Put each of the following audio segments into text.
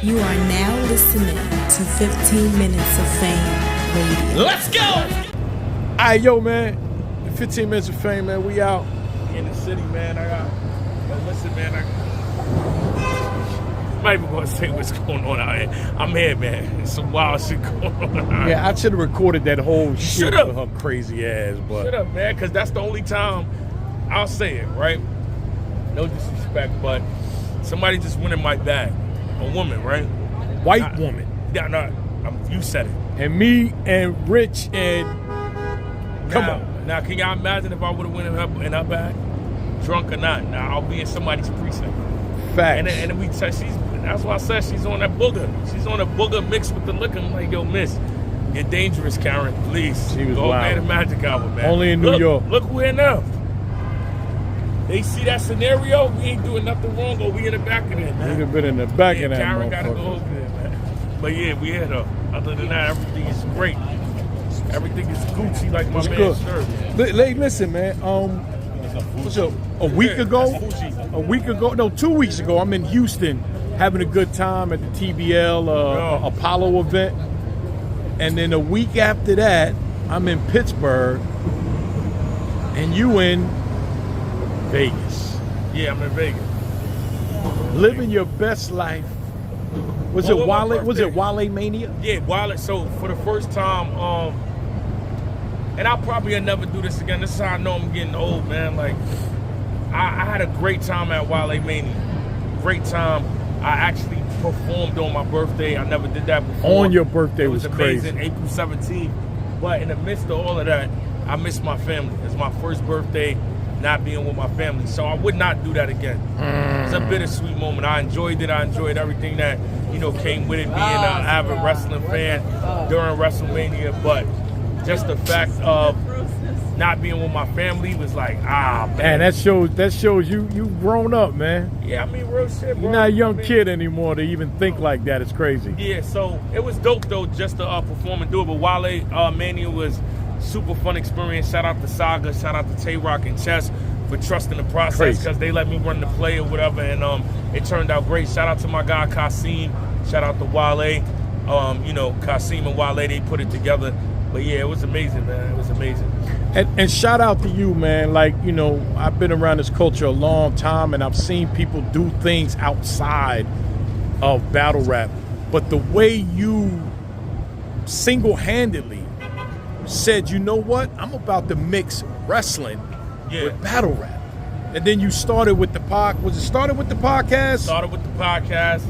You are now listening to 15 Minutes of Fame Radio. Let's go! All right, yo, man. 15 Minutes of Fame, man. We out. In the city, man. Listen, man. I'm not even going to say what's going on out here. I'm here, man. There's some wild shit going on out here. Yeah, I should have recorded that whole shit with her crazy ass, but... Shut up, man, because that's the only time I'll say it, right? No disrespect, but somebody just went in my bag. A woman, right? White woman. Yeah, no, you said it. And me and Rich and... Come on. Now, can y'all imagine if I would have went in her bag? Drunk or not? Now, I'll be in somebody's precinct. Facts. And we that's why I said she's on that booger. She's on a booger mixed with the liquor. I'm like, yo, miss, you're dangerous, Karen. Please. She was go wild. Man, the Magic Album, man. Only in New York. Look who here now. They see that scenario, we ain't doing nothing wrong, or we in the back of there, man. We'd have been in the back of that Karen gotta go over there, man. But yeah, we here though. Other than that, everything is great. Everything is Gucci, like my man said. Listen, man. What's up? A week ago, 2 weeks ago, I'm in Houston having a good time at the TBL Apollo event. And then a week after that, I'm in Pittsburgh, and you in Vegas. Yeah, I'm in Vegas. Living your best life. Was it Wale Mania? Yeah, Wale. So for the first time, and I'll probably never do this again. This is how I know I'm getting old, man. Like, I had a great time at Wale Mania. Great time. I actually performed on my birthday. I never did that before. On your birthday was amazing. crazy. April 17th. But in the midst of all of that, I missed my family. It's my first birthday not being with my family. So I would not do that again. It's a bittersweet moment. I enjoyed it. I enjoyed everything that, came with it, being an avid wrestling fan during WrestleMania. But just the fact of not being with my family was like, man. And that shows you've grown up, man. Yeah, I mean, real shit, bro. You're not a young kid anymore to even think like that. It's crazy. Yeah, so it was dope, though, just to perform and do it. But Wale Mania was super fun experience. Shout out to Saga, shout out to Tay-Rock and Chess for trusting the process, because they let me run the play or whatever, and it turned out great. Shout out to my guy Kasim. Shout out to Wale. Kasim and Wale, they put it together. But yeah, it was amazing, man. It was amazing. And shout out to you, man. Like, I've been around this culture a long time, and I've seen people do things outside of battle rap. But the way you single-handedly said, you know what? I'm about to mix wrestling with battle rap. And then you started with the Was it started with the podcast? Started with the podcast.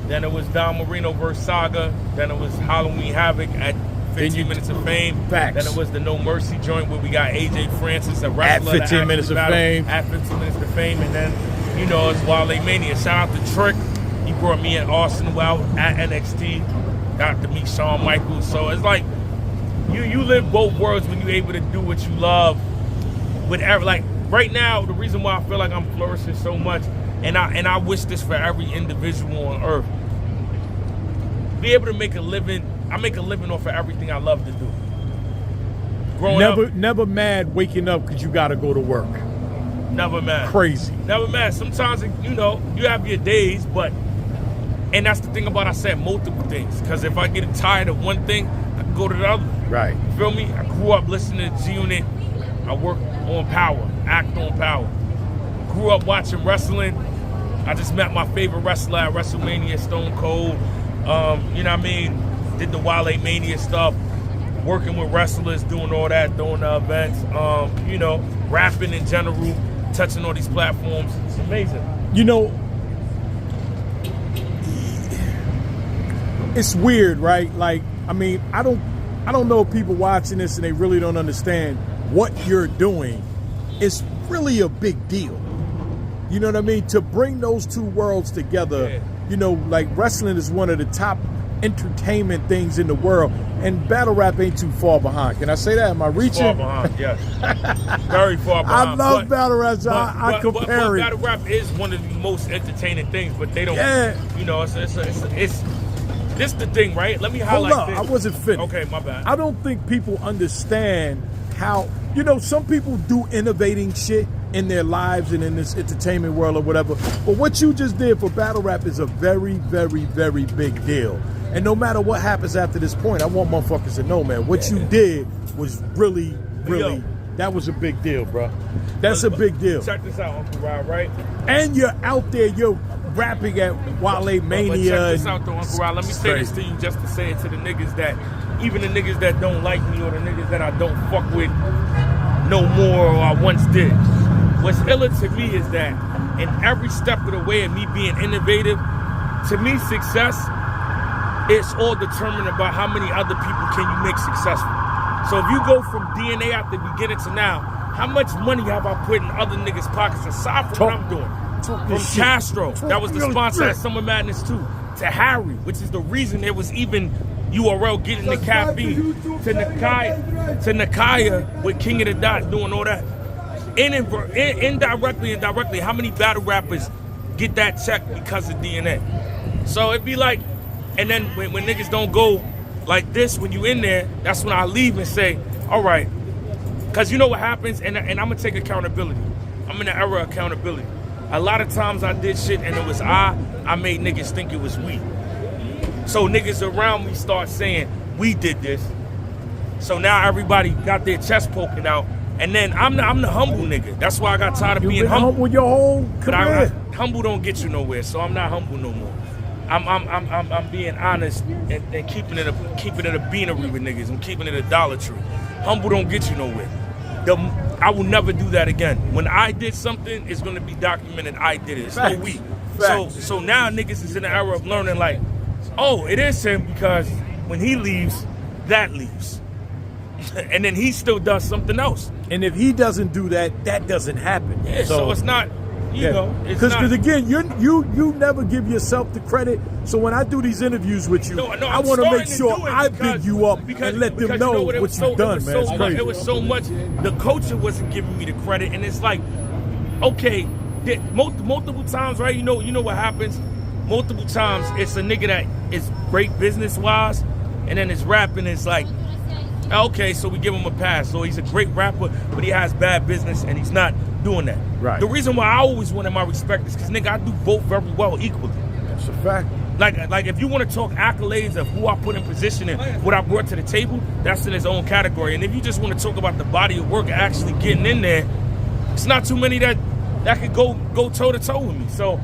Then it was Don Marino versus Saga. Then it was Halloween Havoc at 15 Minutes of Fame. Facts. Then it was the No Mercy joint where we got AJ Francis, a wrestler. At 15 Minutes of Fame. At 15 Minutes of Fame. And then, it's Wale Mania. Shout out to Trick. He brought me and Austin out at NXT. Got to meet Shawn Michaels. So it's like, you live both worlds when you're able to do what you love. Like, right now, the reason why I feel like I'm flourishing so much, and I wish this for every individual on earth, be able to make a living. I make a living off of everything I love to do. Never mad waking up because you got to go to work. Never mad. Crazy. Never mad. Sometimes, you have your days, and that's the thing about I said multiple things. Because if I get tired of one thing, I can go to the other. Right. You feel me? I grew up listening to G-Unit. I work on Power, act on Power. Grew up watching wrestling. I just met my favorite wrestler at WrestleMania, Stone Cold. You know what I mean? Did the Wale Mania stuff, working with wrestlers, doing all that, doing the events, rapping in general, touching all these platforms. It's amazing. It's weird, right? Like, I mean, I don't know if people watching this and they really don't understand what you're doing. It's really a big deal. You know what I mean? To bring those two worlds together, like wrestling is one of the top entertainment things in the world, and battle rap ain't too far behind. Can I say that? Am I reaching? Far behind, yes. Very far behind. I love battle rap, so I compare it. Battle rap is one of the most entertaining things, but they don't, it's this the thing, right? Let me highlight this. I wasn't finished. Okay, my bad. I don't think people understand how, some people do innovating shit, in their lives and in this entertainment world or whatever. But what you just did for battle rap is a very, very, very big deal. And no matter what happens after this point, I want motherfuckers to know, man, what you did was really, really, that was a big deal, bro. That's a big deal. Check this out, Uncle Rob, right? And you're out there, you're rapping at Wale Mania. But check this out, though, Uncle Rob. Let me say this to you just to say it to the niggas that, even the niggas that don't like me or the niggas that I don't fuck with no more or I once did. What's iller to me is that in every step of the way of me being innovative, to me, success, it's all determined about how many other people can you make successful. So if you go from DNA at the beginning to now, how much money have I put in other niggas' pockets aside from what I'm doing? From Castro, that was the sponsor at Summer Madness 2, to Harry, which is the reason there was even URL getting the caffeine, to Nakaya with King of the Dot doing all that. Indirectly and directly, how many battle rappers get that check because of DNA? So it'd be like, and then when niggas don't go like this, when you in there, that's when I leave and say, all right, because you know what happens, and I'm going to take accountability. I'm in the era of accountability. A lot of times I did shit and it was I made niggas think it was we. So niggas around me start saying, we did this. So now everybody got their chest poking out. And then I'm the humble nigga. That's why I got tired of being humble. Your whole career. But humble don't get you nowhere, so I'm not humble no more. I'm being honest and keeping it a beanery with niggas. I'm keeping it a Dollar Tree. Humble don't get you nowhere. I will never do that again. When I did something, it's gonna be documented. I did it. It's no we. So now niggas is in the era of learning like, oh, it is him because when he leaves, that leaves. And then he still does something else. And if he doesn't do that, that doesn't happen. Yeah, so it's not, you know, it's not. Because again, you never give yourself the credit. So when I do these interviews with you, I want to make sure I big you up and let them know what you've done, man. It's crazy. It was so much, the culture wasn't giving me the credit. And it's like, okay, multiple times, right? You know what happens? Multiple times, it's a nigga that is great business-wise, and then his rapping is like, okay, so we give him a pass. So he's a great rapper, but he has bad business, and he's not doing that. Right. The reason why I always wanted my respect is because, nigga, I do both very well equally. That's a fact. Like if you want to talk accolades of who I put in position and what I brought to the table, that's in his own category. And if you just want to talk about the body of work actually getting in there, it's not too many that could go toe-to-toe with me. So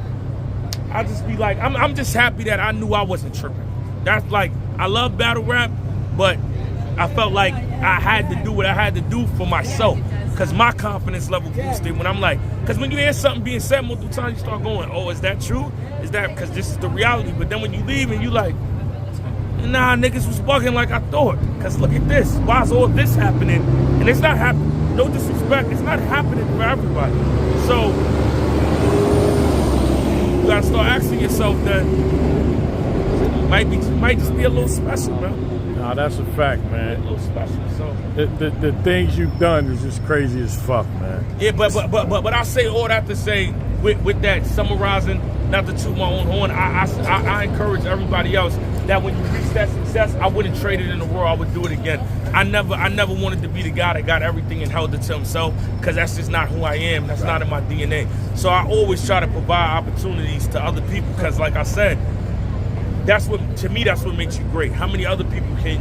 I just be like, I'm just happy that I knew I wasn't tripping. That's like, I love battle rap, but I felt like I had to do what I had to do for myself, because my confidence level boosted when I'm like, because when you hear something being said multiple times, you start going, oh, is that true? Is that because this is the reality? But then when you leave and you like, nah, niggas was bugging like I thought, because look at this. Why is all this happening? And it's not happening. No disrespect. It's not happening for everybody. So you gotta start asking yourself that might just be a little special, man. Nah, that's a fact, man. A little special. So the things you've done is just crazy as fuck, man. Yeah, but I say all that to say with that summarizing, not to toot my own horn, I encourage everybody else that when you reach that success, I wouldn't trade it in the world. I would do it again. I never wanted to be the guy that got everything and held it to himself, because that's just not who I am. That's not in my DNA. So I always try to provide opportunities to other people, because like I said, that's what makes you great. How many other people can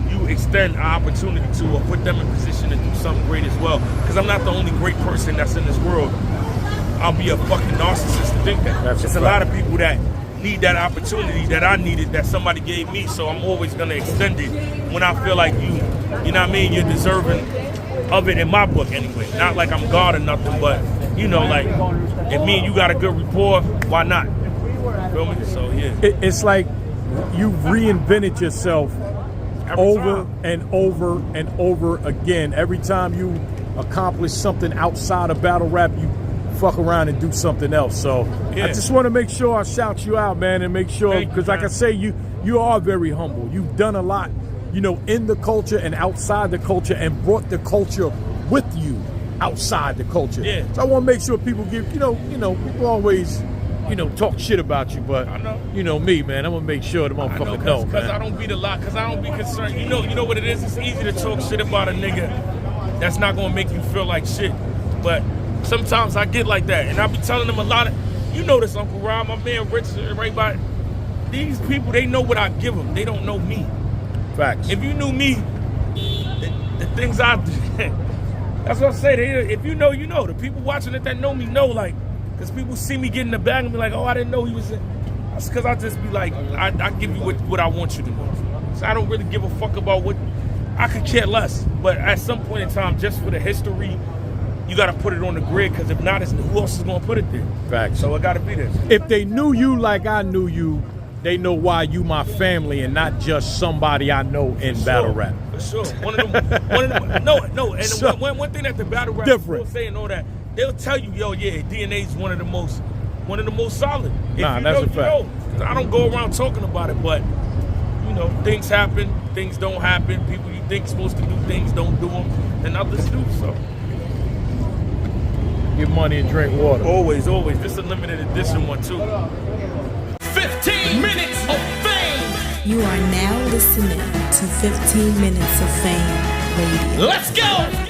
you extend an opportunity to or put them in position to do something great as well? Because I'm not the only great person that's in this world. I'll be a fucking narcissist to think that. There's a lot of people that need that opportunity that I needed, that somebody gave me, so I'm always gonna extend it when I feel like you know what I mean, you're deserving of it in my book anyway. Not like I'm God or nothing, but you know, like if me and you got a good rapport, why not? Feel me? So yeah. It's like you've reinvented yourself over and over and over again. Every time you accomplish something outside of battle rap, you fuck around and do something else. So yeah. I just want to make sure I shout you out, man, and make sure, because like I say, you are very humble. You've done a lot, you know, in the culture and outside the culture, and brought the culture with you outside the culture. Yeah. So I want to make sure people give, you know, people always, you know, talk shit about you, but I know. You know me, man. I'm gonna make sure the motherfucker know, because I don't beat a lot, because I don't be concerned. You know what it is? It's easy to talk shit about a nigga that's not gonna make you feel like shit. But sometimes I get like that, and I be telling them a lot of, you know this, Uncle Rob, my man Rich, everybody. These people, they know what I give them. They don't know me. Facts. If you knew me, the things I do, that's what I say. If you know, you know. The people watching it that know me know, like, because people see me get in the bag and be like, oh, I didn't know he was in. That's because I just be like, I give you what I want you to know. So I don't really give a fuck about what, I could care less. But at some point in time, just for the history, you got to put it on the grid, because if not, who else is going to put it there? Facts. So it got to be there. If they knew you like I knew you, they know why you my family and not just somebody I know in battle rap. For sure. One of them, no. And So, one thing that the battle rap different. will say and all that, they'll tell you, yo, yeah, DNA is one of the most solid. If Nah, you that's know, a fact. you know. 'Cause I don't go around talking about it, but you know, things happen, things don't happen. People you think supposed to do things don't do them, and others do. So Get money and drink water. always. This is a limited edition one too. 15 minutes of fame. You are now listening to 15 Minutes of Fame Radio. Let's go.